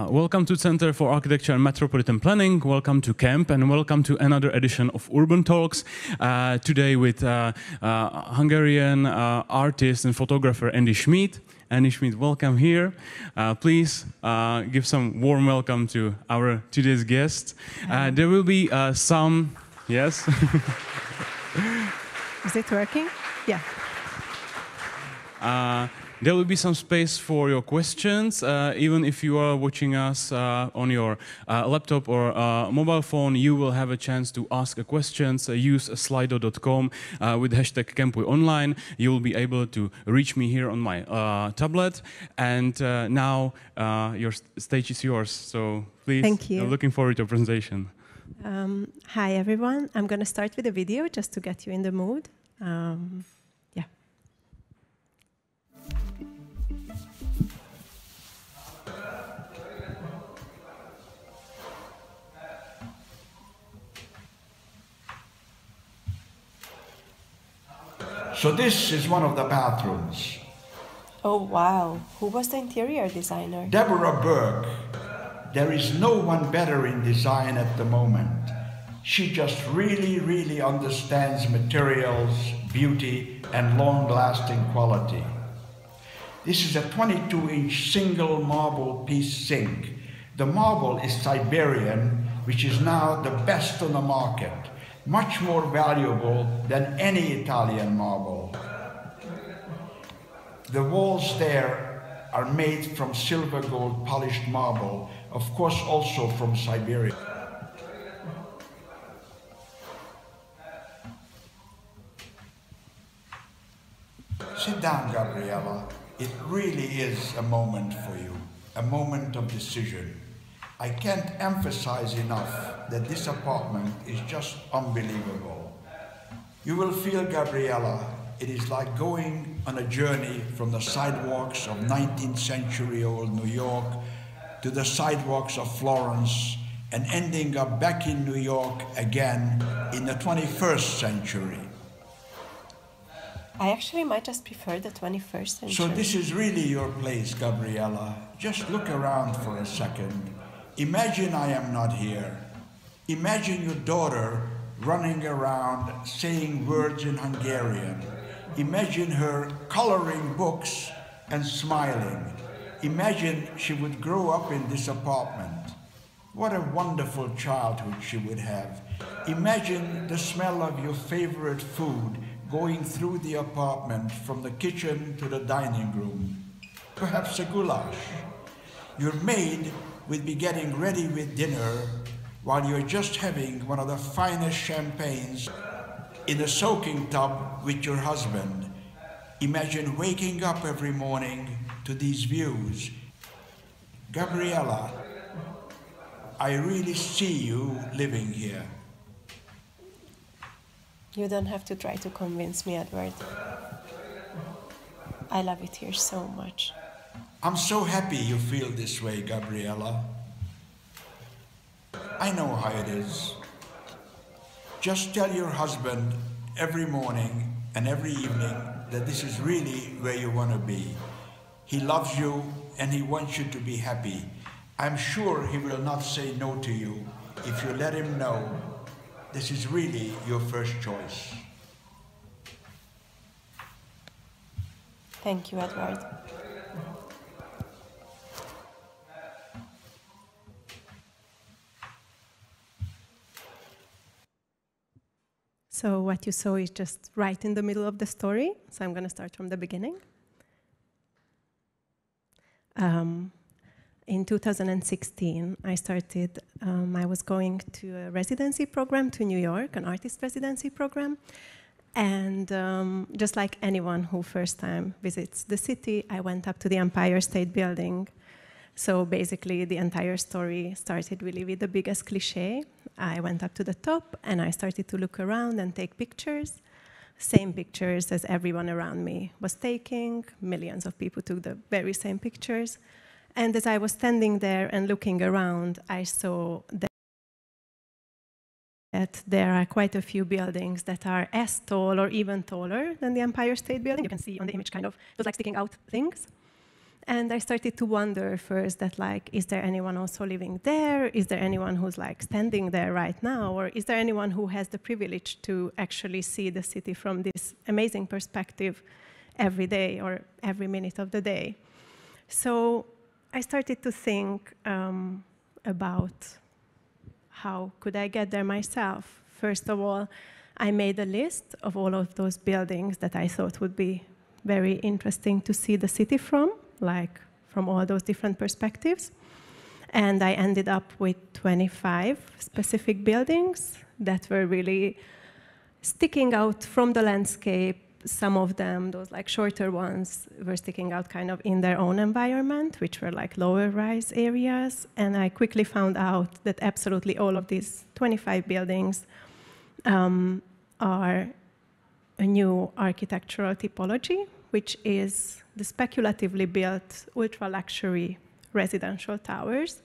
Welcome to Center for Architecture and Metropolitan Planning, welcome to camp, and welcome to another edition of Urban Talks. Today with Hungarian artist and photographer Andi Schmied. Andi Schmied, welcome here. Please give some warm welcome to our today's guest. There will be some, yes? Is it working? Yeah. There will be some space for your questions, even if you are watching us on your laptop or mobile phone, you will have a chance to ask a questions. Use slido.com with hashtag #CampuOnline. You will be able to reach me here on my tablet. And now your stage is yours, so please. Thank you. Looking forward to your presentation. Hi everyone, I'm going to start with a video just to get you in the mood. So this is one of the bathrooms. Oh wow, who was the interior designer? Dechberoucí. There is no one better in design at the moment. She just really understands materials, beauty, and long-lasting quality. This is a 22-inch single marble piece sink. The marble is Siberian, which is now the best on the market. Much more valuable than any Italian marble. The walls there are made from silver gold polished marble, of course also from Siberia. Sit down, Gabriella. It really is a moment for you, a moment of decision. I can't emphasize enough that this apartment is just unbelievable. You will feel, Gabriella, it is like going on a journey from the sidewalks of 19th century old New York to the sidewalks of Florence and ending up back in New York again in the 21st century. I actually might just prefer the 21st century. So this is really your place, Gabriella. Just look around for a second. Imagine I am not here. Imagine your daughter running around saying words in Hungarian. Imagine her coloring books and smiling. Imagine she would grow up in this apartment. What a wonderful childhood she would have. Imagine the smell of your favorite food going through the apartment from the kitchen to the dining room. Perhaps a goulash. Your maid will be getting ready with dinner while you're just having one of the finest champagnes in a soaking tub with your husband. Imagine waking up every morning to these views. Gabriella, I really see you living here. You don't have to try to convince me, Edward. I love it here so much. I'm so happy you feel this way, Gabriella. I know how it is. Just tell your husband every morning and every evening that this is really where you want to be. He loves you and he wants you to be happy. I'm sure he will not say no to you if you let him know this is really your first choice. Thank you, Edward. So what you saw is just right in the middle of the story. So I'm going to start from the beginning. In 2016, I was going to a residency program to New York, an artist residency program. And just like anyone who first time visits the city, I went up to the Empire State Building. So basically, the entire story started really with the biggest cliché. I went up to the top, and I started to look around and take pictures. Same pictures as everyone around me was taking. Millions of people took the very same pictures. And as I was standing there and looking around, I saw that there are quite a few buildings that are as tall or even taller than the Empire State Building. You can see on the image kind of those like sticking out things. And I started to wonder first that, like, is there anyone also living there? Is there anyone who's, like, standing there right now? Or is there anyone who has the privilege to actually see the city from this amazing perspective every day or every minute of the day? So I started to think about how could I get there myself. First of all, I made a list of all of those buildings that I thought would be very interesting to see the city from, like from all those different perspectives. And I ended up with 25 specific buildings that were really sticking out from the landscape. Some of them, those like shorter ones, were sticking out kind of in their own environment, which were like lower rise areas. And I quickly found out that absolutely all of these 25 buildings are a new architectural typology, which is the speculatively built ultra-luxury residential towers.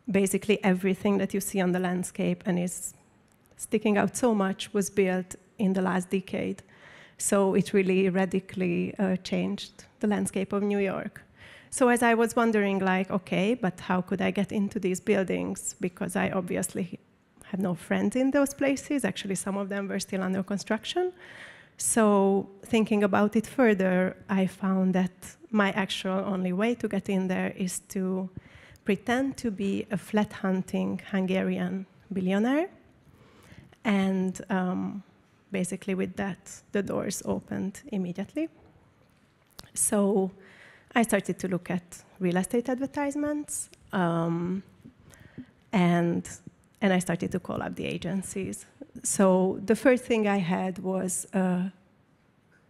Basically, everything that you see on the landscape and is sticking out so much was built in the last decade. So it really radically changed the landscape of New York. So as I was wondering, like, okay, but how could I get into these buildings? Because I obviously had no friends in those places. Actually, some of them were still under construction. So thinking about it further, I found that my actual only way to get in there is to pretend to be a flat-hunting Hungarian billionaire. And basically with that, the doors opened immediately. So I started to look at real estate advertisements, and I started to call up the agencies. So the first thing I had was a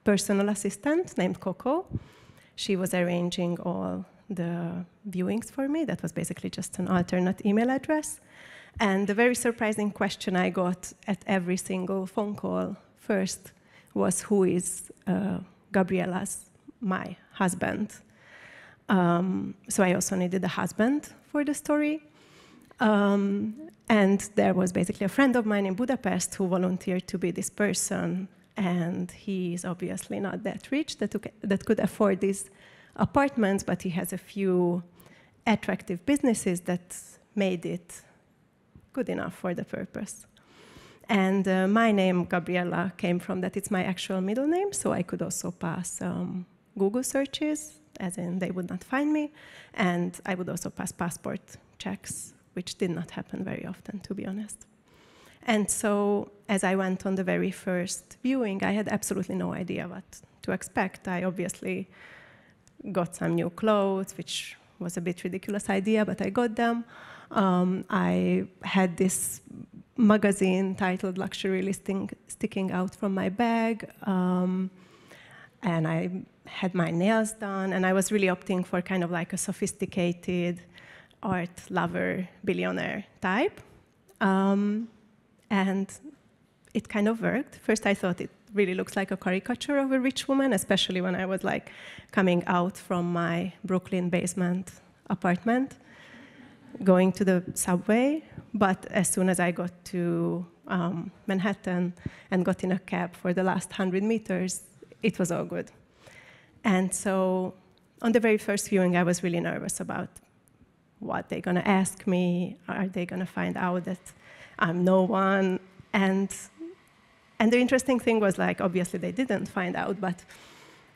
personal assistant named Coco. She was arranging all the viewings for me. That was basically just an alternate email address. And the very surprising question I got at every single phone call first was, who is Gabriella's, my husband? So I also needed a husband for the story. And there was basically a friend of mine in Budapest who volunteered to be this person. And he's obviously not that rich that could afford these apartments, but he has a few attractive businesses that made it good enough for the purpose. And my name, Gabriella, came from that. It's my actual middle name, so I could also pass Google searches, as in they would not find me. And I would also pass passport checks, which did not happen very often, to be honest. And so as I went on the very first viewing, I had absolutely no idea what to expect. I obviously got some new clothes, which was a bit ridiculous idea, but I got them. I had this magazine titled Luxury Listing sticking out from my bag. And I had my nails done, and I was really opting for kind of like a sophisticated art lover billionaire type. And it kind of worked. First, I thought it really looks like a caricature of a rich woman, especially when I was like coming out from my Brooklyn basement apartment, going to the subway. But as soon as I got to Manhattan and got in a cab for the last 100 meters, it was all good. And so on the very first viewing, I was really nervous about what they're going to ask me. Are they going to find out that I'm no one? And the interesting thing was, like, obviously they didn't find out, but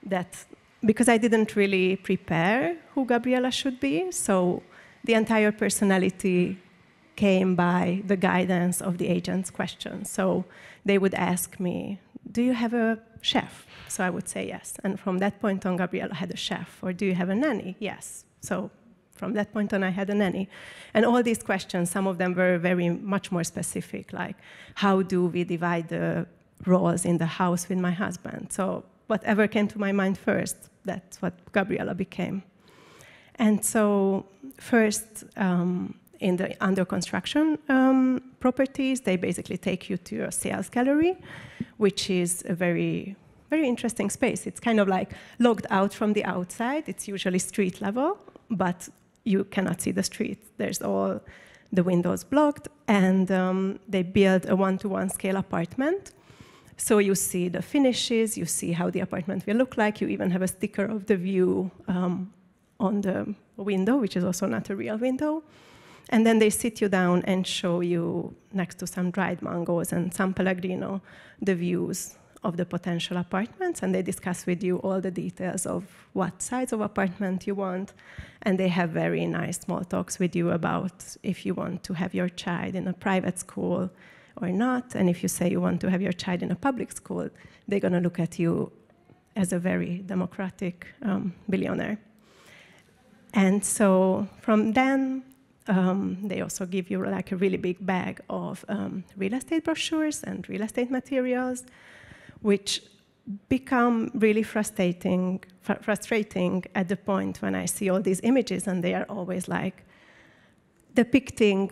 that because I didn't really prepare who Gabriella should be, so the entire personality came by the guidance of the agent's questions. So they would ask me, do you have a chef? So I would say yes. And from that point on, Gabriella had a chef. Or do you have a nanny? Yes. So from that point on, I had a nanny. And all these questions, some of them were very much more specific, like, how do we divide the roles in the house with my husband? So whatever came to my mind first, that's what Gabriella became. And so first, in the under construction properties, they basically take you to a sales gallery, which is a very, very interesting space. It's kind of like locked out from the outside. It's usually street level, but you cannot see the street. There's all the windows blocked, and they build a one-to-one scale apartment So you see the finishes, you see how the apartment will look like, you even have a sticker of the view on the window, which is also not a real window. And then they sit you down and show you, next to some dried mangoes and San Pellegrino, the views of the potential apartments, and they discuss with you all the details of what size of apartment you want, and they have very nice small talks with you about if you want to have your child in a private school or not, and if you say you want to have your child in a public school, they're going to look at you as a very democratic billionaire. And so from then, they also give you like a really big bag of real estate brochures and real estate materials, which become really frustrating at the point when I see all these images, and they are always like depicting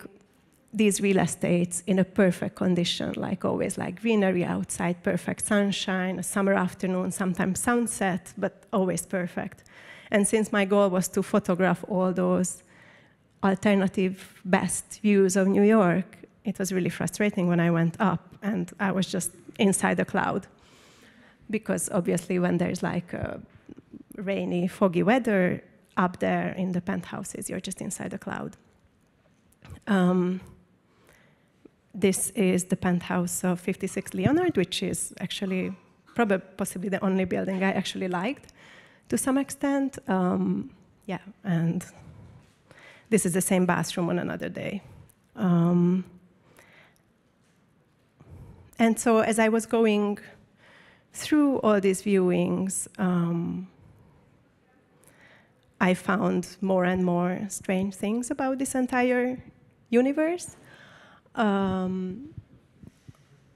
these real estates in a perfect condition, like always like greenery outside, perfect sunshine, a summer afternoon, sometimes sunset, but always perfect. And since my goal was to photograph all those alternative best views of New York, it was really frustrating when I went up and I was just inside the cloud. Because obviously when there's like a rainy, foggy weather up there in the penthouses, you're just inside the cloud. This is the penthouse of 56 Leonard, which is actually possibly the only building I actually liked to some extent. Yeah, and this is the same bathroom on another day. And so as I was going through all these viewings, I found more and more strange things about this entire universe.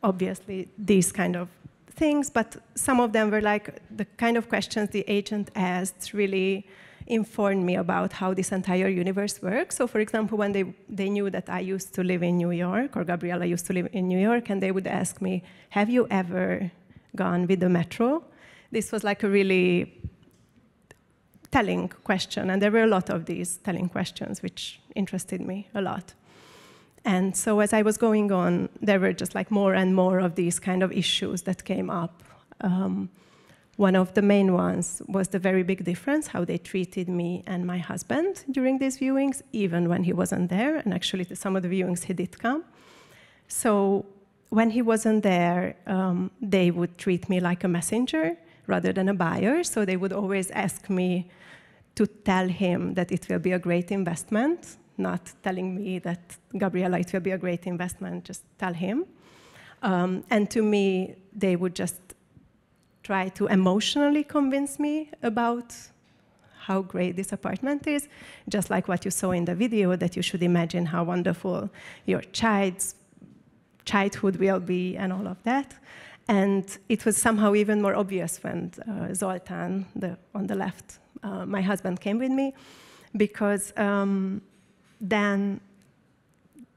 Obviously, these kind of things, but some of them were like the kind of questions the agent asked really informed me about how this entire universe works. So for example, when they knew that I used to live in New York, or Gabriella used to live in New York, and they would ask me, have you ever gone with the metro? This was like a really telling question, and there were a lot of these telling questions which interested me a lot. And so as I was going on, there were just like more and more of these kind of issues that came up. One of the main ones was the very big difference, how they treated me and my husband during these viewings, even when he wasn't there, and actually to some of the viewings he did come. So when he wasn't there, they would treat me like a messenger rather than a buyer, so they would always ask me to tell him that it will be a great investment, not telling me that, Gabriella, it will be a great investment, just tell him. And to me, they would just try to emotionally convince me about how great this apartment is, just like what you saw in the video, that you should imagine how wonderful your childhood will be and all of that. And it was somehow even more obvious when Zoltán, on the left, my husband, came with me, because then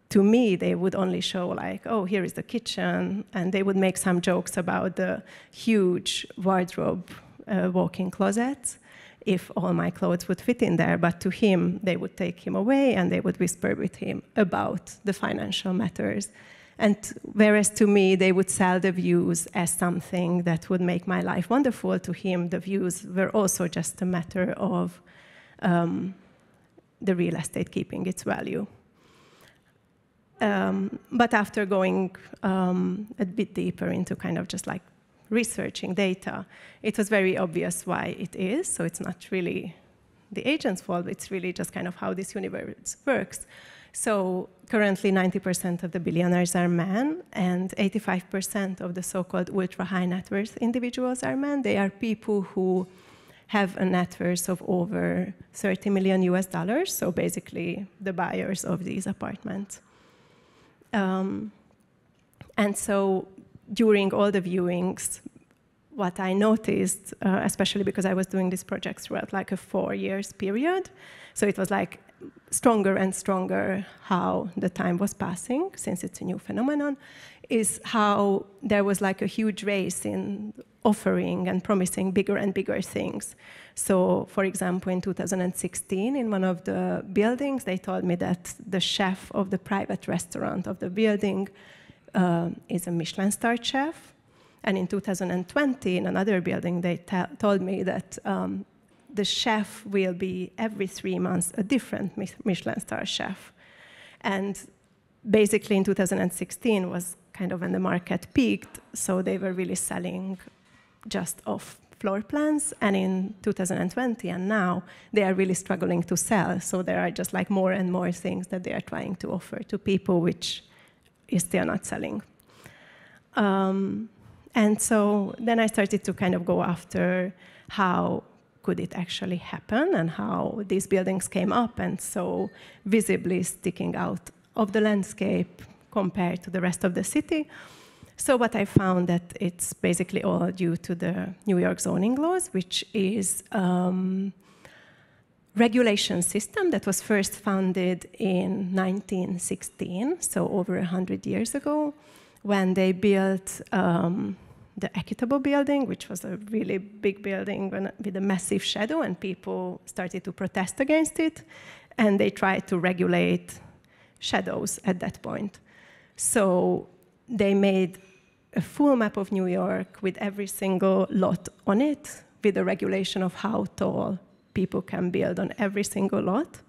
to me, they would only show like, oh, here is the kitchen, and they would make some jokes about the huge wardrobe walk-in closets, if all my clothes would fit in there. But to him, they would take him away, and they would whisper with him about the financial matters. And whereas to me, they would sell the views as something that would make my life wonderful, to him, the views were also just a matter of the real estate keeping its value. But after going a bit deeper into kind of just like researching data, it was very obvious why it is. So it's not really the agent's fault, it's really just kind of how this universe works. So currently 90% of the billionaires are men, and 85% of the so-called ultra-high net worth individuals are men. They are people who have a net worth of over 30 million US dollars, so basically the buyers of these apartments. And so during all the viewings, what I noticed, especially because I was doing this project throughout like a 4 years period, so it was like stronger and stronger how the time was passing, since it's a new phenomenon, is how there was like a huge race in offering and promising bigger and bigger things. So, for example, in 2016, in one of the buildings, they told me that the chef of the private restaurant of the building is a Michelin-starred chef, And in 2020, in another building, they told me that the chef will be every 3 months a different Michelin star chef. And basically in 2016 was kind of when the market peaked, so they were really selling just off floor plans. And in 2020 and now, they are really struggling to sell. So there are just like more and more things that they are trying to offer to people, which is still not selling. And so then I started to kind of go after how could it actually happen and how these buildings came up and so visibly sticking out of the landscape compared to the rest of the city. So what I found that it's basically all due to the New York zoning laws, which is regulation system that was first founded in 1916, so over 100 years ago, when they built the Equitable building, which was a really big building with a massive shadow, and people started to protest against it, and they tried to regulate shadows at that point. So they made a full map of New York with every single lot on it, with a regulation of how tall people can build on every single lot.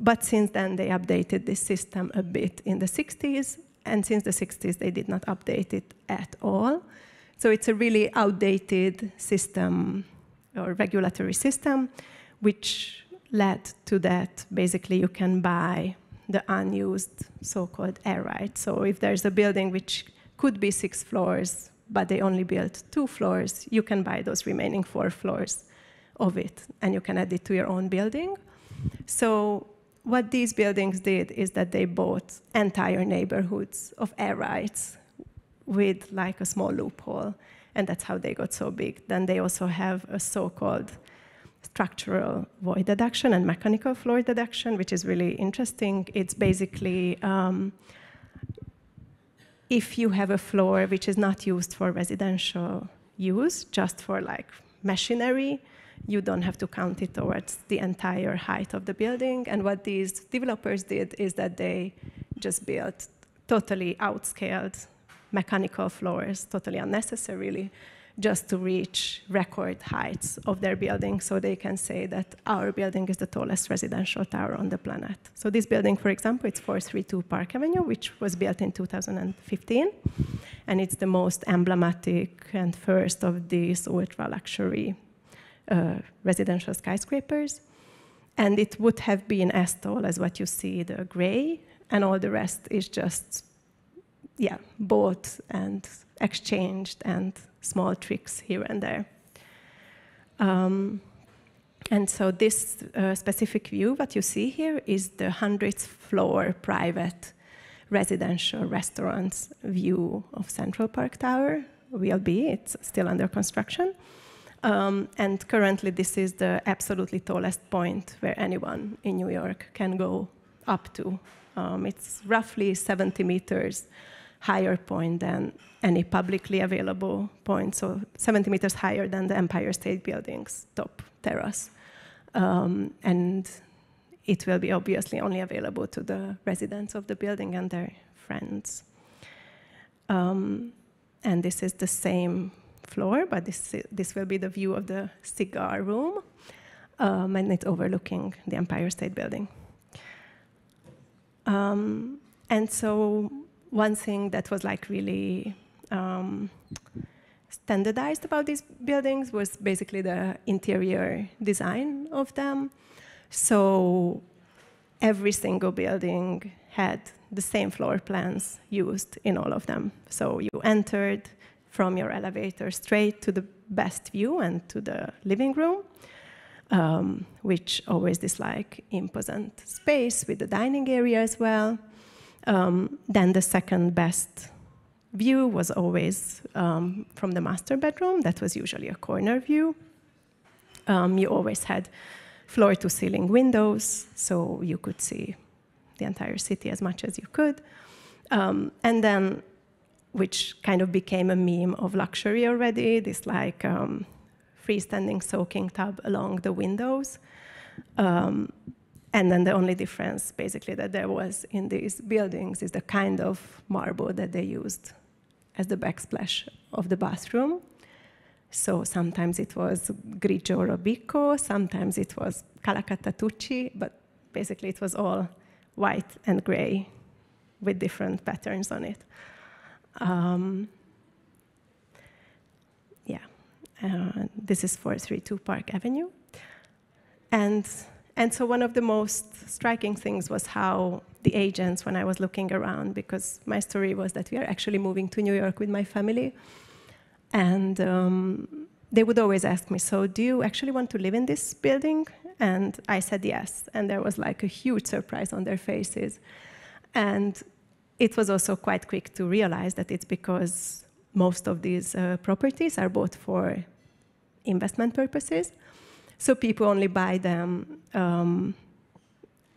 But since then, they updated this system a bit in the 60s, and since the 60s, they did not update it at all. So it's a really outdated system, or regulatory system, which led to that basically you can buy the unused so-called air rights. So if there's a building which could be 6 floors, but they only built 2 floors, you can buy those remaining 4 floors of it, and you can add it to your own building. So what these buildings did is that they bought entire neighborhoods of air rights with like a small loophole, and that's how they got so big. Then they also have a so-called structural void deduction and mechanical floor deduction, which is really interesting. It's basically if you have a floor which is not used for residential use, just for like machinery, you don't have to count it towards the entire height of the building. And what these developers did is that they just built totally outscaled mechanical floors, totally unnecessarily, just to reach record heights of their building, so they can say that our building is the tallest residential tower on the planet. So this building, for example, it's 432 Park Avenue, which was built in 2015, and it's the most emblematic and first of these ultra-luxury residential skyscrapers. And it would have been as tall as what you see, the gray, and all the rest is just, yeah, bought and exchanged and small tricks here and there. And so this specific view, what you see here, is the 100th floor private residential restaurants view of Central Park Tower, it's still under construction. And currently this is the absolutely tallest point where anyone in New York can go up to. It's roughly 70 meters higher point than any publicly available point, so 70 meters higher than the Empire State Building's top terrace. And it will be obviously only available to the residents of the building and their friends. And this is the same floor, but this will be the view of the cigar room, and it's overlooking the Empire State Building. And so one thing that was like really standardized about these buildings was basically the interior design of them. So every single building had the same floor plans used in all of them. So you entered from your elevator straight to the best view and to the living room, which always this like imposant space with the dining area as well. Then the second best view was always from the master bedroom. That was usually a corner view. You always had floor-to-ceiling windows, so you could see the entire city as much as you could. And then, which kind of became a meme of luxury already, this like freestanding soaking tub along the windows. And then the only difference, basically, that there was in these buildings is the kind of marble that they used as the backsplash of the bathroom. So sometimes it was grigio robico, sometimes it was Calacata tucci, but basically it was all white and gray with different patterns on it. This is 432 Park Avenue. And so one of the most striking things was how the agents, when I was looking around, because my story was that we are actually moving to New York with my family, and they would always ask me, so do you actually want to live in this building? And I said yes, and there was like a huge surprise on their faces. And it was also quite quick to realize that it's because most of these properties are bought for investment purposes. So people only buy them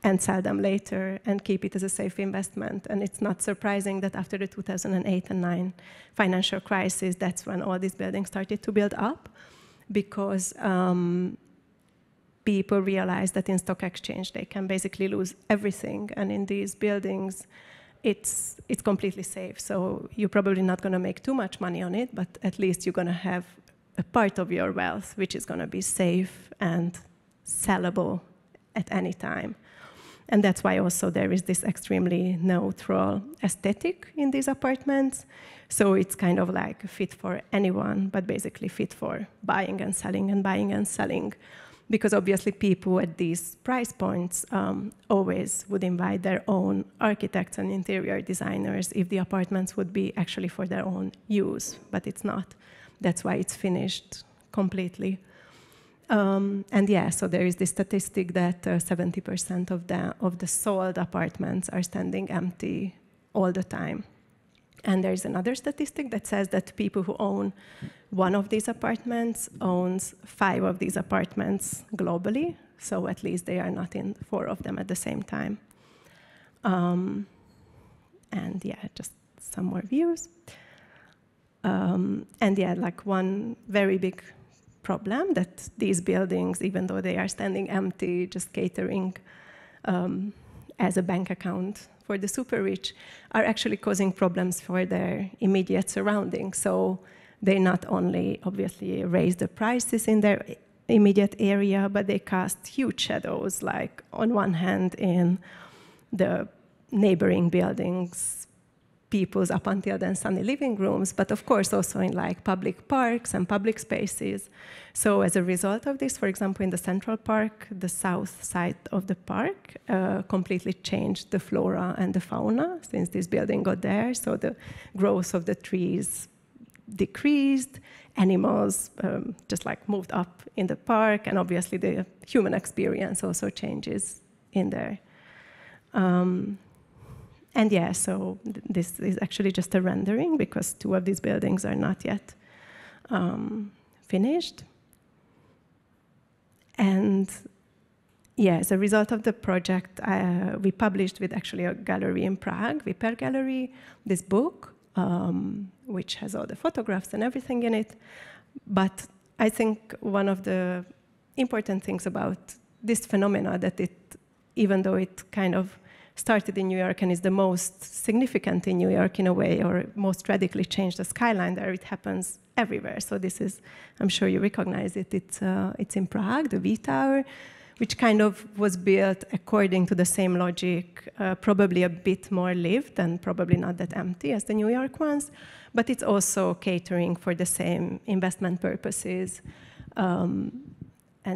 and sell them later and keep it as a safe investment. And it's not surprising that after the 2008 and 9 financial crisis, that's when all these buildings started to build up, because people realized that in stock exchange they can basically lose everything, and in these buildings it's completely safe. So you're probably not going to make too much money on it, but at least you're going to have a part of your wealth which is going to be safe and sellable at any time. And that's why also there is this extremely neutral aesthetic in these apartments. So it's kind of like fit for anyone, but basically fit for buying and selling and buying and selling. Because obviously people at these price points always would invite their own architects and interior designers if the apartments would be actually for their own use, but it's not. That's why it's finished completely. And yeah, so there is this statistic that 70% of the sold apartments are standing empty all the time. And there's another statistic that says that people who own one of these apartments owns 5 of these apartments globally. So at least they are not in 4 of them at the same time. And yeah, just some more views. And yeah, like one very big problem that these buildings, even though they are standing empty, just catering as a bank account for the super rich, are actually causing problems for their immediate surroundings. So they not only obviously raise the prices in their immediate area, but they cast huge shadows, like on one hand in the neighboring buildings, people's up until then sunny living rooms, but of course also in like public parks and public spaces. So as a result of this, for example, in the Central Park, the south side of the park completely changed the flora and the fauna since this building got there. So the growth of the trees decreased, animals just like moved up in the park, and obviously the human experience also changes in there. And yeah, so this is actually just a rendering because 2 of these buildings are not yet finished. And yeah, as a result of the project, we published with actually a gallery in Prague, Viper Gallery, this book, which has all the photographs and everything in it. But I think one of the important things about this phenomena that even though it kind of started in New York and is the most significant in New York in a way, or most radically changed the skyline there, it happens everywhere. So this is, I'm sure you recognize it, it's in Prague, the V Tower, which kind of was built according to the same logic, probably a bit more lived and probably not that empty as the New York ones, but it's also catering for the same investment purposes and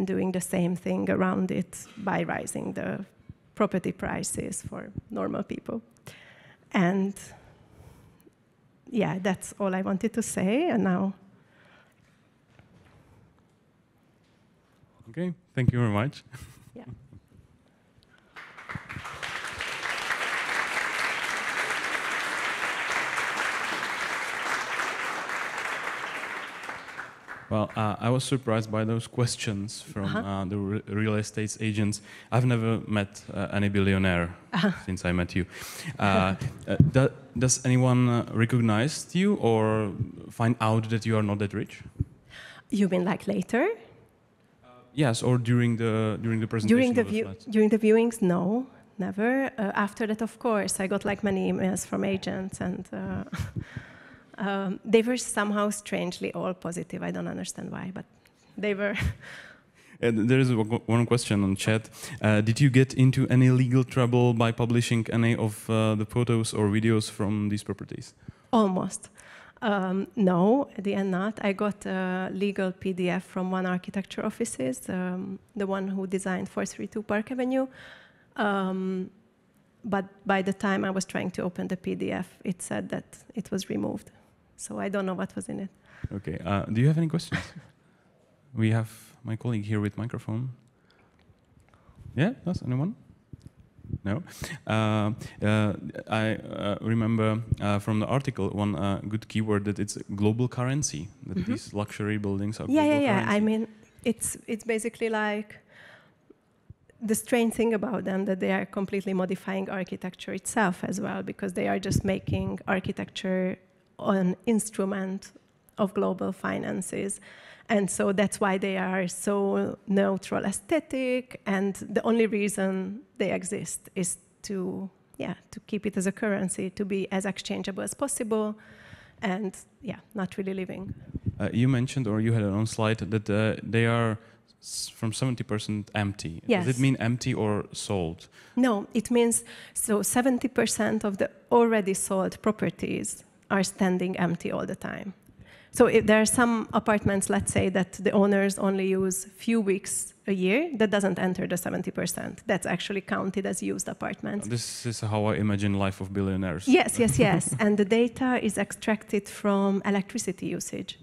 doing the same thing around it by rising the property prices for normal people. And yeah, that's all I wanted to say, and now. Okay, thank you very much. Yeah. Well, I was surprised by those questions from the real estate agents. I've never met any billionaire since I met you. Does anyone recognize you or find out that you are not that rich? You mean like later? Yes, or during the presentation. During the viewings, no, never. After that, of course, I got like many emails from agents, and They were somehow strangely all positive. I don't understand why, but they were. There is one question on chat. Did you get into any legal trouble by publishing any of the photos or videos from these properties? Almost. No, at the end not. I got a legal PDF from one architecture offices, the one who designed 432 Park Avenue. But by the time I was trying to open the PDF, it said that it was removed. So I don't know what was in it. Okay. Do you have any questions? We have my colleague here with microphone. Yeah, does anyone? No. I remember from the article one good keyword that it's global currency. That these luxury buildings are global currency. I mean, it's basically like the strange thing about them that they are completely modifying architecture itself as well, because they are just making architecture an instrument of global finances. And so that's why they are so neutral aesthetic, and the only reason they exist is to keep it as a currency, to be as exchangeable as possible, and not really living. You mentioned, or you had on slide, that they are from 70% empty. Yes. Does it mean empty or sold? No, it means, so 70% of the already sold properties are standing empty all the time. So if there are some apartments, let's say, that the owners only use few weeks a year, that doesn't enter the 70%. That's actually counted as used apartments. This is how I imagine life of billionaires. Yes. And the data is extracted from electricity usage.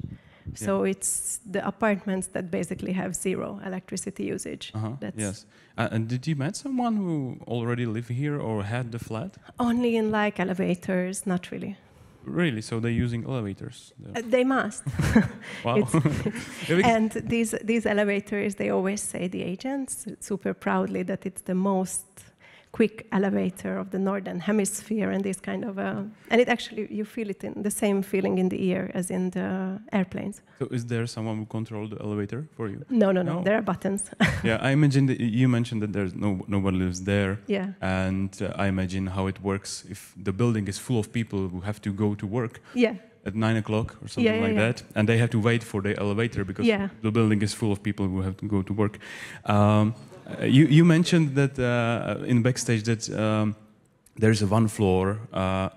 So it's the apartments that basically have zero electricity usage. Yes. And did you met someone who already live here or had the flat? Only in like elevators, not really. Really? So they're using elevators? They must. Wow. And these elevators, they always say, the agents, super proudly, that it's the most quick elevator of the Northern Hemisphere, and this kind of and it actually, you feel it in the same feeling in the ear as in the airplanes. So is there someone who controls the elevator for you? No. There are buttons. Yeah, I imagine that you mentioned that there's nobody lives there. Yeah. And I imagine how it works if the building is full of people who have to go to work. Yeah. At 9 o'clock or something like that, and they have to wait for the elevator because the building is full of people who have to go to work. You mentioned that in backstage that there is a one floor,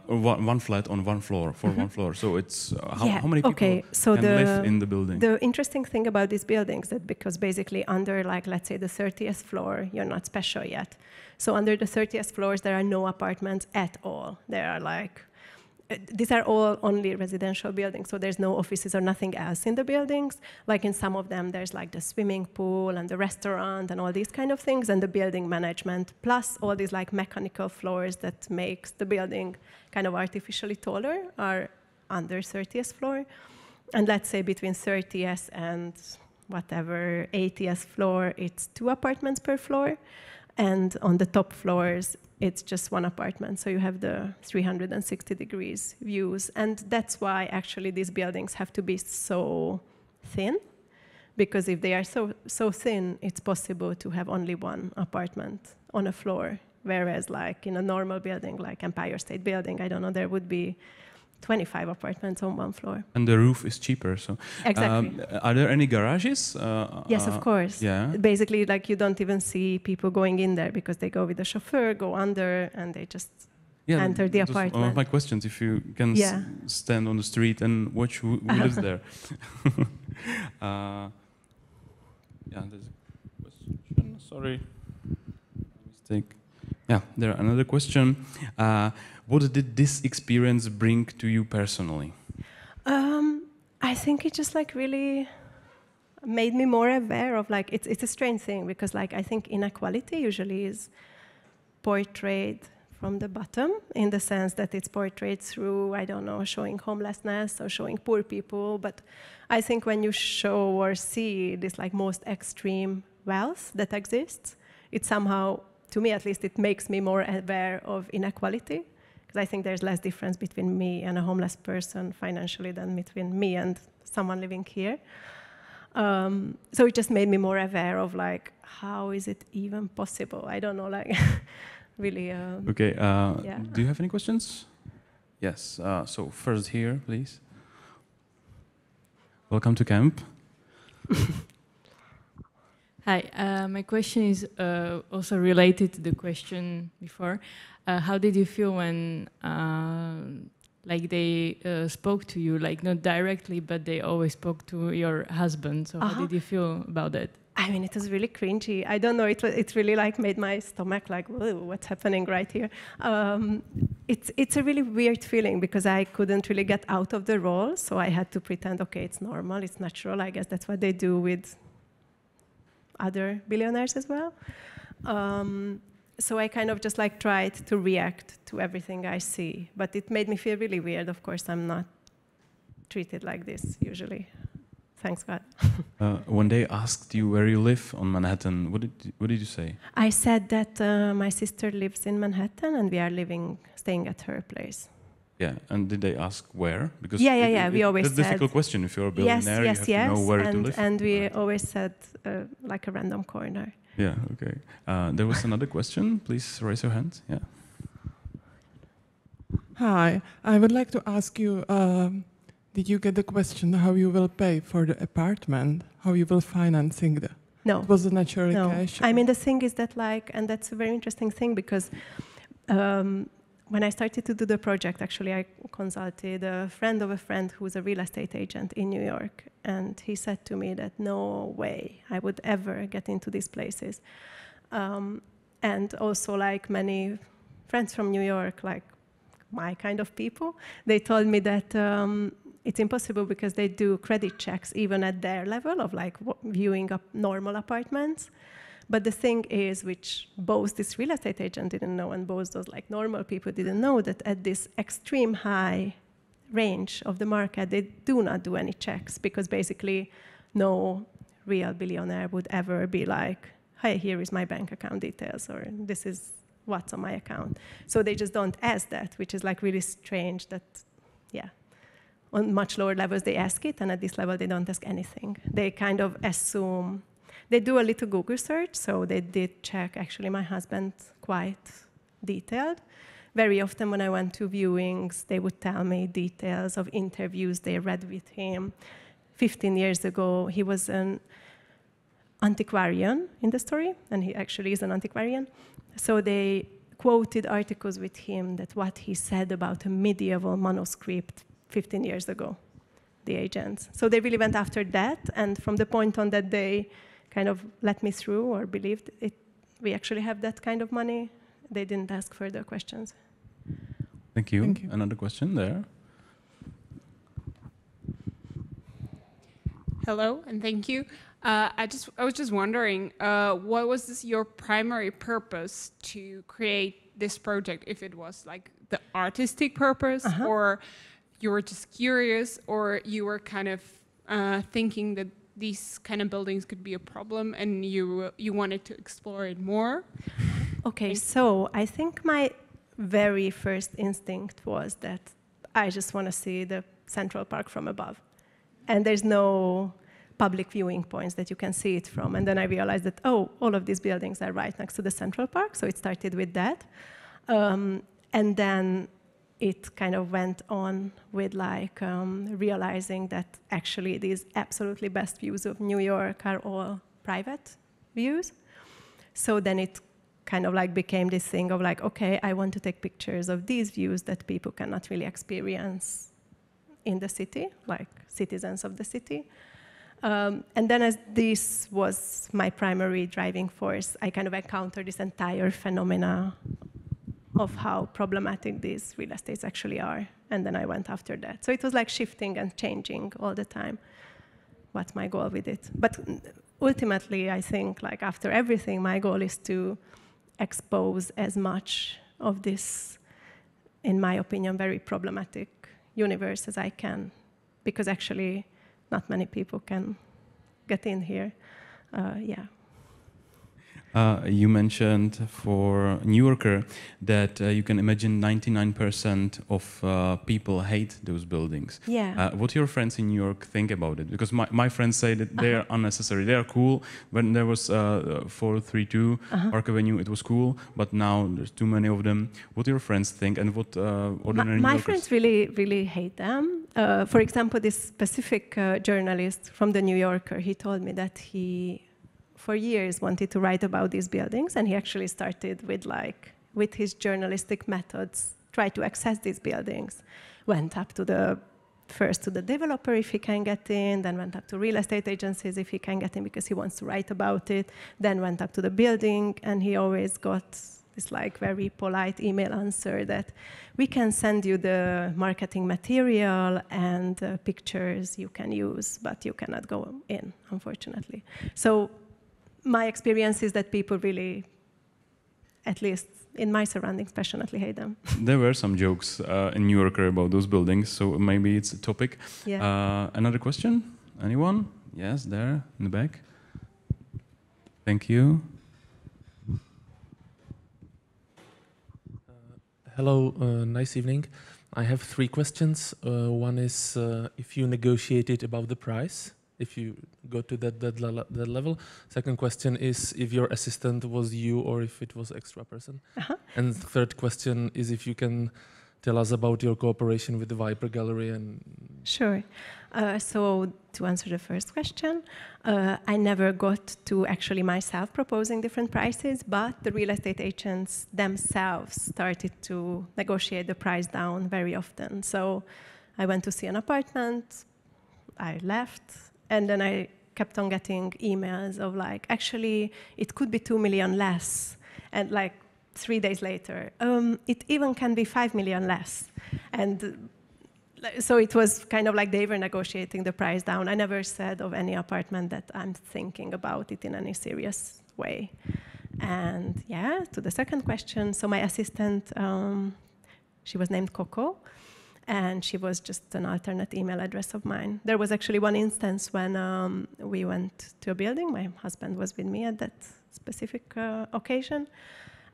one flat on one floor for one floor. So it's how many people can live in the building? The interesting thing about these buildings that because basically under, like, let's say the 30th floor, you're not special yet. So under the 30th floors, there are no apartments at all. There are like these are all only residential buildings, so there's no offices or nothing else in the buildings. Like in some of them, there's like the swimming pool and the restaurant and all these kind of things, and the building management, plus all these like mechanical floors that makes the building kind of artificially taller are under 30th floor. And let's say between 30th and whatever 80th floor, it's 2 apartments per floor. And on the top floors, it's just 1 apartment. So you have the 360 degrees views. And that's why actually these buildings have to be so thin. Because if they are so thin, it's possible to have only 1 apartment on a floor. Whereas like in a normal building, like Empire State Building, I don't know, there would be 25 apartments on 1 floor. And the roof is cheaper, so... Exactly. Are there any garages? Yes, of course. Yeah. Basically, like, you don't even see people going in there because they go with the chauffeur, go under, and they just enter the apartment. One of my questions, if you can stand on the street and watch who lives there. There's a question. Sorry. Mistake. Yeah, there another question. What did this experience bring to you personally? I think it just like really made me more aware of like it's a strange thing because like I think inequality usually is portrayed from the bottom in the sense that it's portrayed through, I don't know, showing homelessness or showing poor people. But I think when you show or see this like most extreme wealth that exists, it somehow, to me at least, it makes me more aware of inequality. Because I think there's less difference between me and a homeless person financially than between me and someone living here. So it just made me more aware of like, how is it even possible? I don't know, like, really. Okay, do you have any questions? Yes, so first here, please. Welcome to camp. Hi, my question is also related to the question before. How did you feel when, like, they spoke to you, like not directly, but they always spoke to your husband? So how did you feel about that? I mean, it was really cringy. I don't know. It really like made my stomach like, whoa, what's happening right here? It's a really weird feeling because I couldn't really get out of the role, so I had to pretend, okay, it's normal, it's natural. I guess that's what they do with other billionaires as well. So I kind of just like tried to react to everything I see, but it made me feel really weird. Of course, I'm not treated like this usually. Thanks God. When they asked you where you live on Manhattan, what did you say? I said that my sister lives in Manhattan and we are staying at her place. Yeah, and did they ask where? Because we always that's a said, difficult question. If you're a billionaire, you have to know where to live. And we always said like a random corner. Yeah, okay. There was another question. Please raise your hand. Yeah. Hi, I would like to ask you, did you get the question how you will pay for the apartment? How you will financing the? No. It was a natural No. cash. I mean, the thing is that like, and that's a very interesting thing because when I started to do the project, actually I consulted a friend of a friend who's a real estate agent in New York. And he said to me that no way I would ever get into these places. And also like many friends from New York, like my kind of people, they told me that it's impossible because they do credit checks even at their level of like viewing up normal apartments. But the thing is, which both this real estate agent didn't know and both those like normal people didn't know, that at this extreme high range of the market, they do not do any checks because basically no real billionaire would ever be like, hey, here is my bank account details, or this is what's on my account. So they just don't ask that, which is like really strange that, yeah. On much lower levels, they ask it, and at this level, they don't ask anything. They kind of assume. They do a little Google search, so they did check, actually, my husband quite detailed. Very often when I went to viewings, they would tell me details of interviews they read with him. 15 years ago, he was an antiquarian in the story, and he actually is an antiquarian. So they quoted articles with him that what he said about a medieval manuscript 15 years ago, the agents. So they really went after that, and from the point on that they kind of let me through or believed it, we actually have that kind of money, they didn't ask further questions. Thank you. Thank you. Another question there. Hello, and thank you. I was just wondering, what was your primary purpose to create this project? If it was like the artistic purpose, or you were just curious, or you were kind of thinking that these kind of buildings could be a problem, and you wanted to explore it more? Okay, so I think my very first instinct was that I just want to see the Central Park from above. And there's no public viewing points that you can see it from. And then I realized that, oh, all of these buildings are right next to the Central Park, so it started with that. And then it kind of went on with like realizing that actually these absolutely best views of New York are all private views. So then it kind of like became this thing of like, okay, I want to take pictures of these views that people cannot really experience in the city, like citizens of the city. And then as this was my primary driving force, I kind of encountered this entire phenomena of how problematic these real estates actually are. And then I went after that. So it was like shifting and changing all the time. What's my goal with it? But ultimately, I think like after everything, my goal is to expose as much of this, in my opinion, very problematic universe as I can. Because actually, not many people can get in here. You mentioned for New Yorker that you can imagine 99% of people hate those buildings. Yeah. What do your friends in New York think about it? Because my friends say that they are unnecessary. They are cool. When there was 432 Park Avenue, it was cool, but now there's too many of them. What do your friends think, and what ordinary New My Yorkers? friends really, really hate them. for example, this specific journalist from the New Yorker, he told me that he, for years, wanted to write about these buildings, and he actually started with his journalistic methods, try to access these buildings. Went up to first to the developer if he can get in, then went up to real estate agencies if he can get in because he wants to write about it, then went up to the building, and he always got this very polite email answer that we can send you the marketing material and pictures you can use, but you cannot go in, unfortunately. So my experience is that people really, at least in my surroundings, passionately hate them. There were some jokes in New Yorker about those buildings, so maybe it's a topic. Yeah. Another question? Anyone? Yes, there, in the back. Thank you. Hello, nice evening. I have 3 questions. One is if you negotiated about the price, if you go to that level. Second question is if your assistant was you or if it was extra person. And third question is if you can tell us about your cooperation with the Viper Gallery. And Sure. So to answer the first question, I never got to actually myself proposing different prices, but the real estate agents themselves started to negotiate the price down very often. So I went to see an apartment, I left, and then I kept on getting emails of actually, it could be 2 million less. And 3 days later, it even can be 5 million less. And so it was kind of they were negotiating the price down. I never said of any apartment that I'm thinking about it in any serious way. And yeah, to the second question, so my assistant, she was named Coco, and she was just an alternate email address of mine. There was actually one instance when we went to a building. My husband was with me at that specific occasion,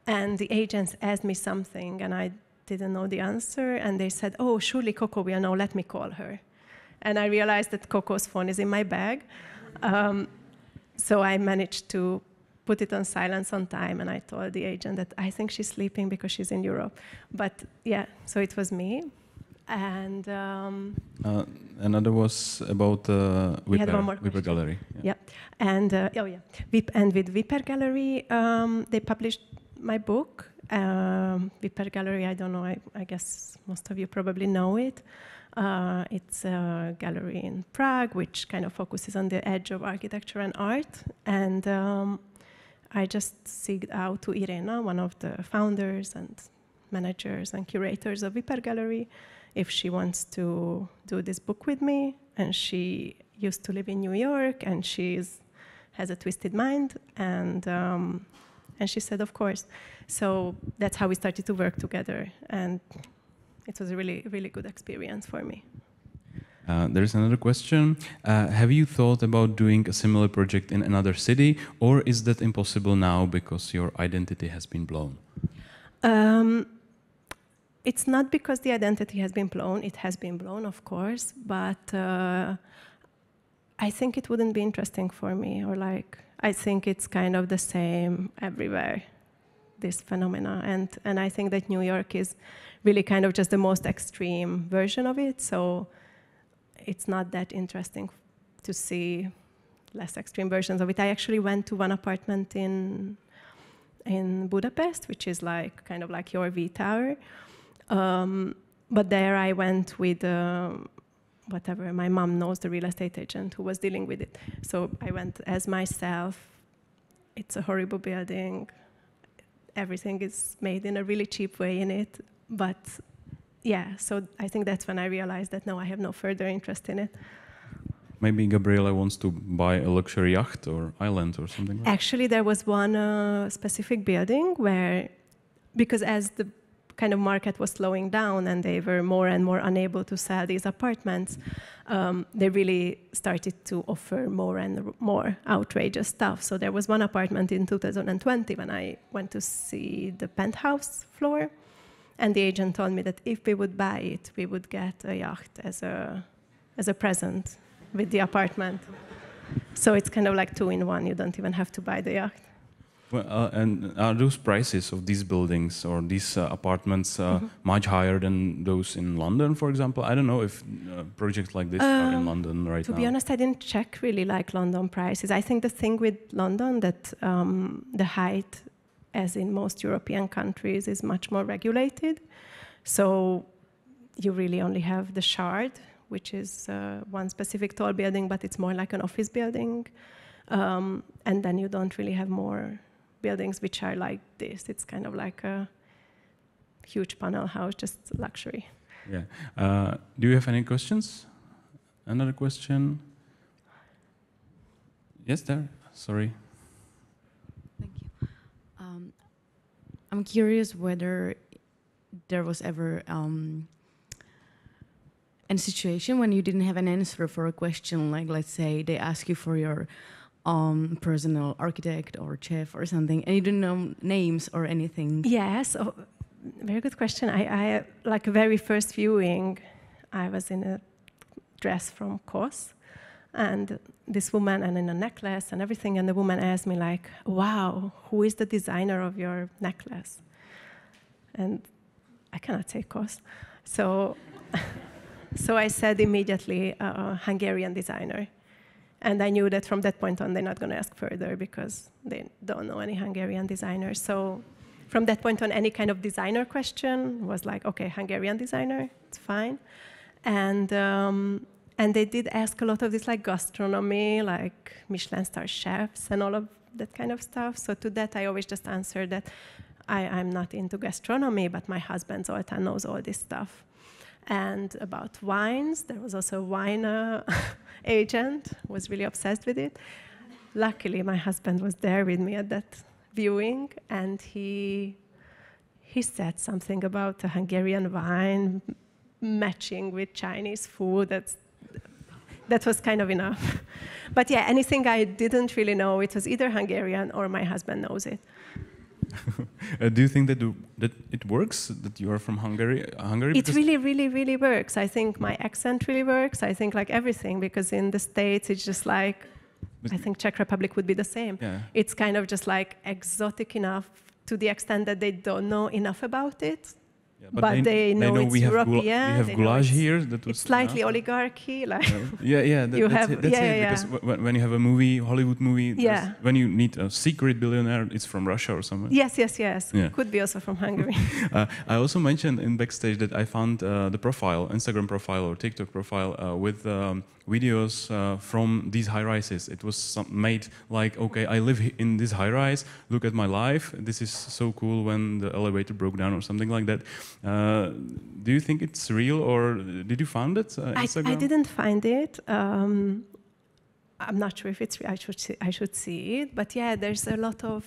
and the agents asked me something, and I didn't know the answer, and they said, oh, surely Coco will know, let me call her. And I realized that Coco's phone is in my bag. So I managed to put it on silence on time, and I told the agent that I think she's sleeping because she's in Europe. But yeah, so it was me. And another was about Viper Gallery. Yeah. And and with Viper Gallery, they published my book. Viper Gallery, I don't know, I guess most of you probably know it. It's a gallery in Prague, which kind of focuses on the edge of architecture and art. And I just seeked out to Irena, one of the founders and managers and curators of Viper Gallery, if she wants to do this book with me. And she used to live in New York, and has a twisted mind. And she said, of course. So that's how we started to work together. And it was a really, really good experience for me. There's another question. Have you thought about doing a similar project in another city, or is that impossible now because your identity has been blown? It's not because the identity has been blown. It has been blown, of course, but I think it wouldn't be interesting for me, or I think it's kind of the same everywhere, this phenomena. And I think that New York is really kind of just the most extreme version of it. So it's not that interesting to see less extreme versions of it. I actually went to one apartment in Budapest, which is kind of like your V Tower. But there I went with whatever, my mom knows the real estate agent who was dealing with it. So I went as myself. It's a horrible building. Everything is made in a really cheap way in it. But yeah, so I think that's when I realized that no, I have no further interest in it. Maybe Gabriella wants to buy a luxury yacht or island or something like that. Actually, there was one specific building where, because as the kind of market was slowing down and they were more and more unable to sell these apartments, they really started to offer more and more outrageous stuff. So there was one apartment in 2020 when I went to see the penthouse floor, and the agent told me that if we would buy it, we would get a yacht as a present with the apartment. So it's kind of like 2 in 1. You don't even have to buy the yacht. Well, and are those prices of these buildings or these apartments much higher than those in London, for example? I don't know if projects like this are in London right now. To be honest, I didn't check really like London prices. I think the thing with London that the height, as in most European countries, is much more regulated. So you really only have the Shard, which is one specific tall building, but it's more like an office building. And then you don't really have more buildings which are like this. It's kind of like a huge panel house, just luxury. Yeah. Do you have any questions? Another question? Yes, there. Sorry. Thank you. I'm curious whether there was ever a situation when you didn't have an answer for a question, like let's say they ask you for your personal architect or chef or something, and you didn't know names or anything. Yes, very good question. I like very first viewing, I was in a dress from COS, and this woman, and in a necklace and everything, and the woman asked me like, wow, who is the designer of your necklace? And I cannot say COS. So I said immediately, Hungarian designer. And I knew that from that point on, they're not going to ask further because they don't know any Hungarian designers. So from that point on, any kind of designer question was like, okay, Hungarian designer, it's fine. And they did ask a lot of this like gastronomy, like Michelin star chefs and all of that kind of stuff. So to that, I always just answered that I'm not into gastronomy, but my husband Zoltán knows all this stuff. And about wines, there was also a wine agent, was really obsessed with it. Luckily, my husband was there with me at that viewing, and he said something about a Hungarian wine matching with Chinese food. That was kind of enough. But yeah, anything I didn't really know, it was either Hungarian or my husband knows it. Do you think that it works, that you are from Hungary? It really, really, really works. I think my accent really works. I think like everything, because in the States, it's just like, I think Czech Republic would be the same. Yeah. It's kind of just like exotic enough to the extent that they don't know enough about it. Yeah, but they know it's European. We have goulash here. That was it's slightly oligarchy, like that's it. Because when you have a movie, Hollywood movie, when you need a secret billionaire, it's from Russia or somewhere. Yes. Yeah. Could be also from Hungary. I also mentioned in backstage that I found the profile, Instagram profile or TikTok profile with videos from these high-rises. It was made like, okay, I live in this high-rise, look at my life, this is so cool when the elevator broke down or something like that. Do you think it's real, or did you find it? I didn't find it. I'm not sure if it's real. I should see it. But yeah, there's a lot of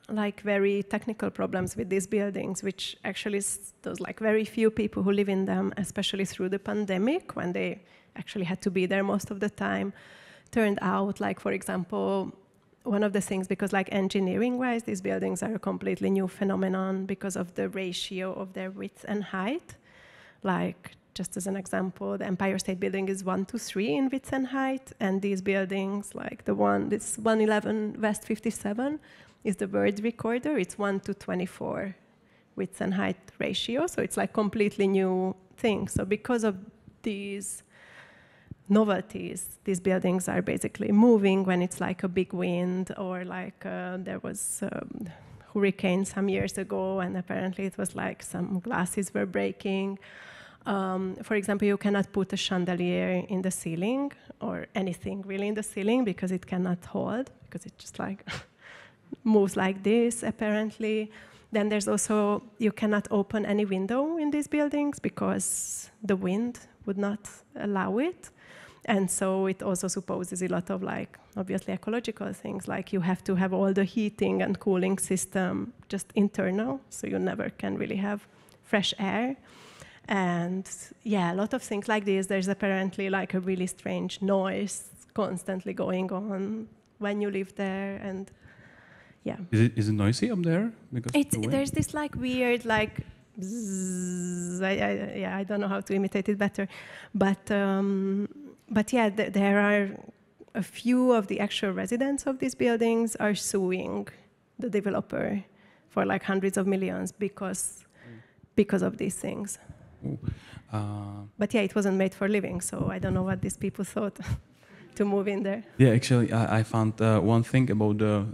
like very technical problems with these buildings, which actually those like very few people who live in them, especially through the pandemic, when they actually had to be there most of the time, turned out like, for example, one of the things, because like engineering-wise, these buildings are a completely new phenomenon because of the ratio of their width and height. Like, just as an example, the Empire State Building is 1-3 in width and height, and these buildings, like this 111 West 57, is the World Recorder. It's 1-24 width and height ratio, so it's like completely new thing. So because of these novelties, these buildings are basically moving when it's like a big wind, or like there was a hurricane some years ago, and apparently it was like some glasses were breaking. For example, you cannot put a chandelier in the ceiling or anything really in the ceiling because it cannot hold, because it just like moves like this apparently. Then there's also, you cannot open any window in these buildings because the wind would not allow it. And so it also supposes a lot of like, obviously ecological things, like you have to have all the heating and cooling system just internal, so you never can really have fresh air. And yeah, a lot of things like this. There's apparently like a really strange noise constantly going on when you live there, and yeah. Is it noisy up there? Because there's this like weird like bzzz, I don't know how to imitate it better, but yeah, there are a few of the actual residents of these buildings are suing the developer for like hundreds of millions because of these things. But yeah, it wasn't made for living, so I don't know what these people thought to move in there. Yeah, actually, I found one thing about the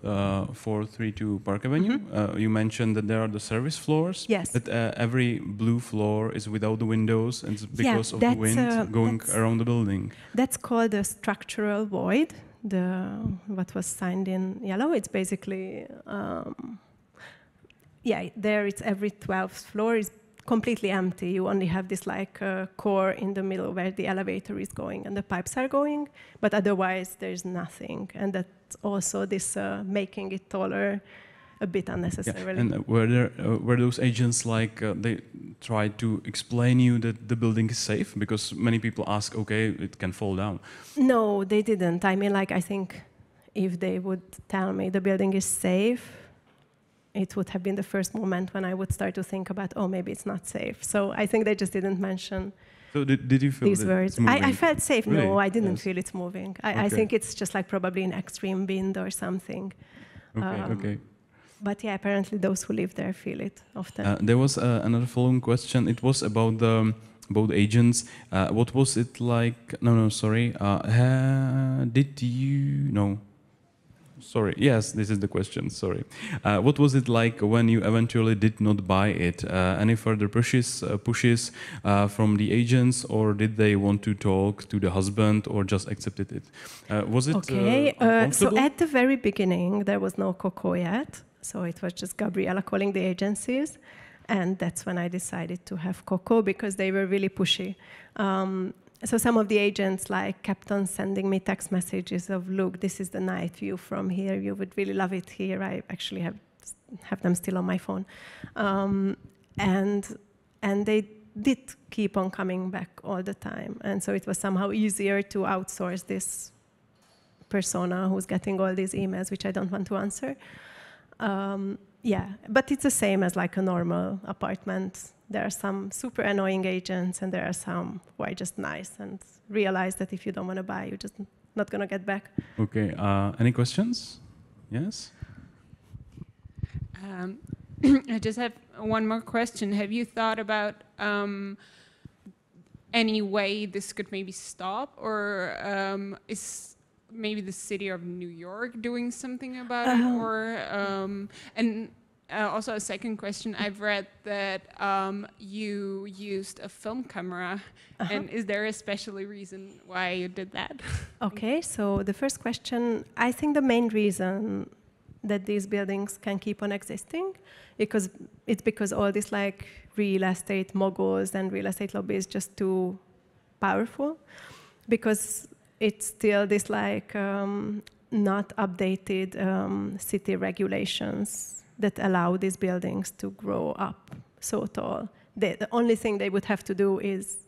432 Park Avenue. You mentioned that there are the service floors. Yes. But every blue floor is without the windows, and it's because of the wind going around the building. That's called a structural void. What was signed in yellow. It's basically, there it's every 12th floor is completely empty. You only have this like core in the middle where the elevator is going and the pipes are going, but otherwise there's nothing. And that's also this making it taller a bit unnecessarily. Yeah. And were those agents like they tried to explain you that the building is safe? Because many people ask, okay, it can fall down. No, they didn't. I mean, like, I think if they would tell me the building is safe, it would have been the first moment when I would start to think about, oh, maybe it's not safe. So I think they just didn't mention so did you feel these words. I felt safe. Really? No, I didn't feel it's moving. I think it's just like probably an extreme wind or something. Okay. But yeah, apparently those who live there feel it often. There was another following question. It was about the agents. What was it like? No, sorry. Did you? No. Sorry. Yes, this is the question. Sorry. What was it like when you eventually did not buy it? Any further pushes from the agents, or did they want to talk to the husband, or just accepted it? Was it so at the very beginning, there was no Coco yet. So it was just Gabriella calling the agencies. And that's when I decided to have Coco, because they were really pushy. So some of the agents like kept on sending me text messages of, look, this is the night view from here. You would really love it here. I actually have them still on my phone. And they did keep on coming back all the time. And so it was somehow easier to outsource this persona who's getting all these emails, which I don't want to answer. But it's the same as like a normal apartment. There are some super annoying agents, and there are some who are just nice and realize that if you don't want to buy, you're just not going to get back. Okay. Any questions? Yes? I just have one more question. Have you thought about any way this could maybe stop, or is maybe the city of New York doing something about it, or also a second question. I've read that you used a film camera, and is there a special reason why you did that? Okay, so the first question, I think the main reason that these buildings can keep on existing because all these like real estate moguls and real estate lobbies just too powerful, because it's still this like not updated city regulations that allow these buildings to grow up so tall. The only thing they would have to do is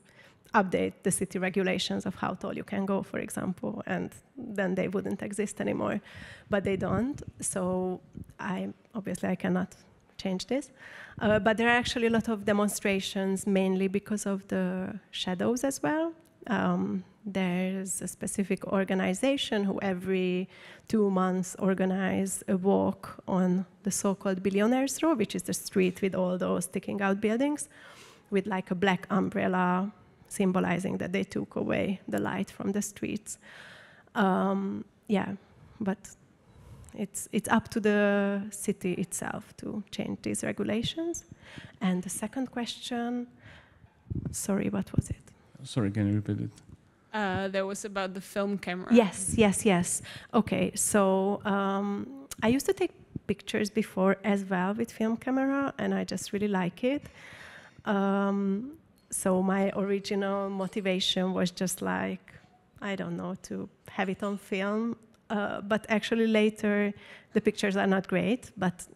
update the city regulations of how tall you can go, for example, and then they wouldn't exist anymore. But they don't, so I cannot change this. But there are actually a lot of demonstrations, mainly because of the shadows as well. There's a specific organization who every 2 months organize a walk on the so-called Billionaires Row, which is the street with all those sticking out buildings, with like a black umbrella symbolizing that they took away the light from the streets. But it's up to the city itself to change these regulations. And the second question, sorry, what was it? Sorry, can you repeat it? That was about the film camera. Yes. Okay, so I used to take pictures before as well with film camera, and I just really like it. So my original motivation was just like, I don't know, to have it on film. But actually later, the pictures are not great, but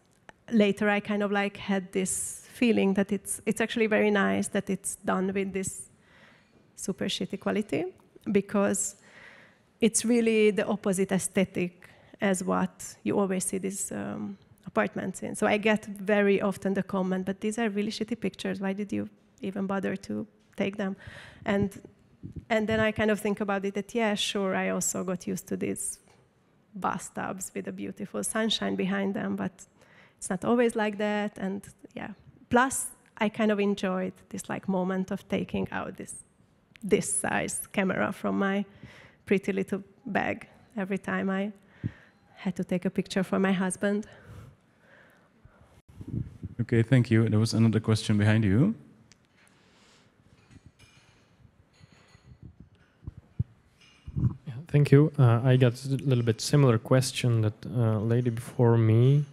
later I kind of like had this feeling that it's actually very nice that it's done with this super shitty quality, because it's really the opposite aesthetic as what you always see these apartments in. So I get very often the comment, but these are really shitty pictures. Why did you even bother to take them? And then I kind of think about it that, yeah, sure, I also got used to these bathtubs with a beautiful sunshine behind them, but it's not always like that, and yeah. Plus, I kind of enjoyed this like moment of taking out this size camera from my pretty little bag every time I had to take a picture for my husband. Okay, thank you. There was another question behind you. Thank you. I got a little bit similar question that lady before me,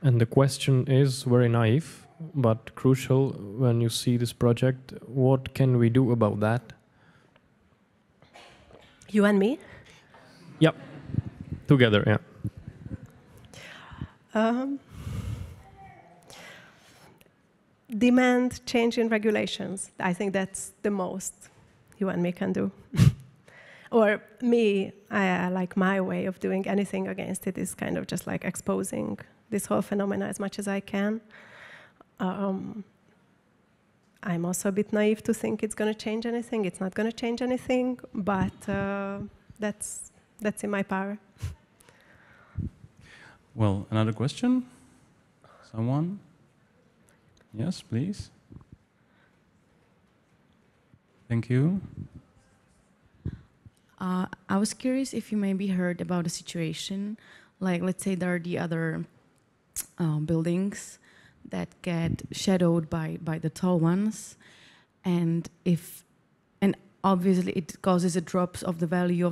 and the question is very naive but crucial. When you see this project, what can we do about that? You and me? Yep, together. Yeah. Demand change in regulations. I think that's the most you and me can do. Or me, I like my way of doing anything against it is kind of just like exposing this whole phenomena as much as I can. I'm also a bit naive to think it's going to change anything. It's not going to change anything, but that's in my power. Well, another question? Someone? Yes, please. Thank you. I was curious if you maybe heard about a situation, like let's say there are the other buildings that get shadowed by the tall ones, and obviously it causes a drop of the value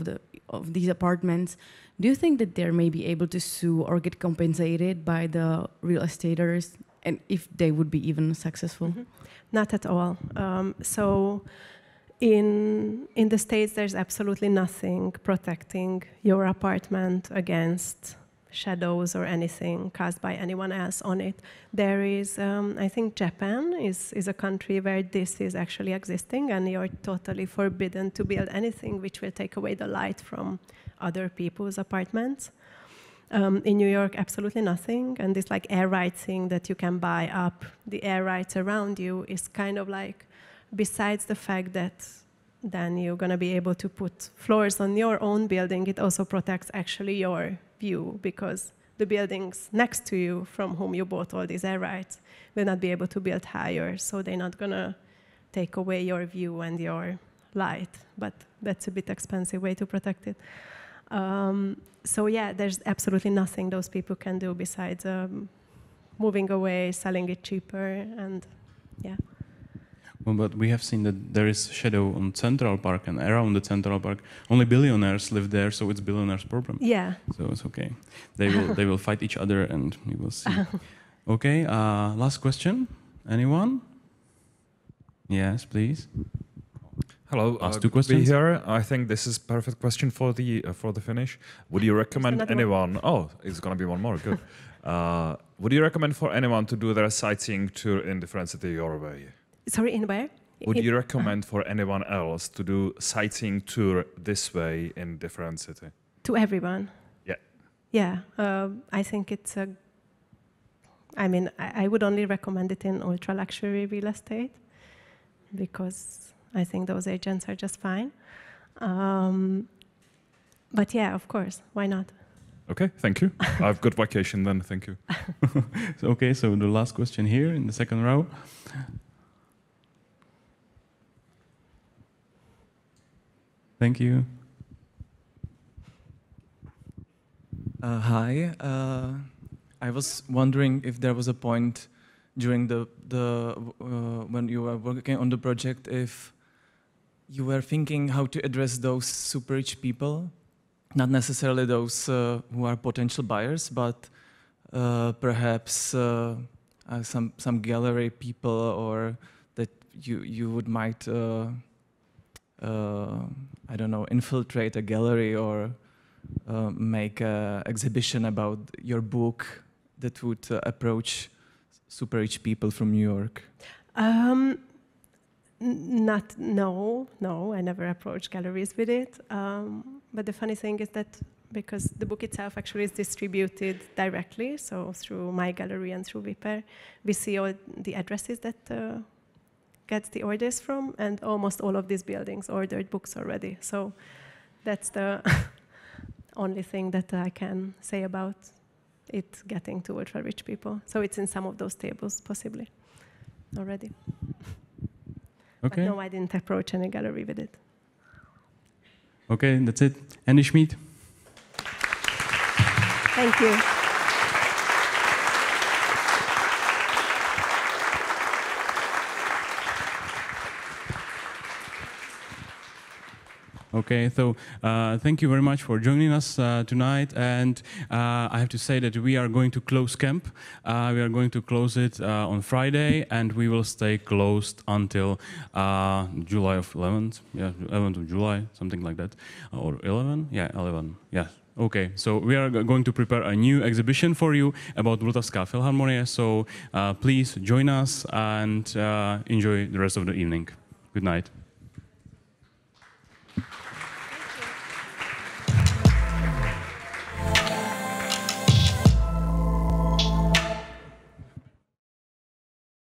of these apartments. Do you think that they're maybe able to sue or get compensated by the real estaters, and if they would be even successful? Mm-hmm. Not at all. So in the States, there's absolutely nothing protecting your apartment against shadows or anything cast by anyone else on it. There is, I think Japan is a country where this is actually existing, and you're totally forbidden to build anything which will take away the light from other people's apartments. In New York, absolutely nothing, and this like air right thing that you can buy up the air rights around you is kind of like, besides the fact that then you're going to be able to put floors on your own building, it also protects actually your view, because the buildings next to you from whom you bought all these air rights will not be able to build higher, so they're not going to take away your view and your light, but that's a bit expensive way to protect it. So yeah, there's absolutely nothing those people can do besides moving away, selling it cheaper, and yeah. Well, but we have seen that there is shadow on Central Park and around the Central Park. Only billionaires live there, so it's billionaires' problem. Yeah. So it's okay. They will fight each other, and we will see. Okay. Last question. Anyone? Yes, please. Hello. Last two questions. Be here. I think this is perfect question for the finish. Would you recommend anyone? Oh, it's gonna be one more. Good. Would you recommend for anyone to do their sightseeing tour in different city your way? Sorry, in where? Would you recommend for anyone else to do sightseeing tour this way in different city? To everyone? Yeah. Yeah, I think it's a... I mean, I would only recommend it in ultra-luxury real estate, because I think those agents are just fine. But yeah, of course, why not? Okay, thank you. I've got vacation then, thank you. Okay, so the last question here in the second row. Thank you. Hi. I was wondering if there was a point during when you were working on the project, if you were thinking how to address those super rich people, not necessarily those who are potential buyers, but perhaps some gallery people, or that you might I don't know, infiltrate a gallery or make an exhibition about your book that would approach super rich people from New York? No, I never approached galleries with it. But the funny thing is that because the book itself actually is distributed directly, so through my gallery and through Viper, we see all the addresses that gets the orders from, and almost all of these buildings ordered books already. So that's the only thing that I can say about it getting to ultra rich people. So it's in some of those tables, possibly, already. Okay. But no, I didn't approach any gallery with it. Okay, that's it. Andi Schmied. Thank you. Okay, so thank you very much for joining us tonight. And I have to say that we are going to close camp. We are going to close it on Friday, and we will stay closed until July of 11th. Yeah, 11th of July, something like that. Or 11? Yeah, 11. Yeah. Okay, so we are going to prepare a new exhibition for you about Vltavská Philharmonie. So please join us and enjoy the rest of the evening. Good night.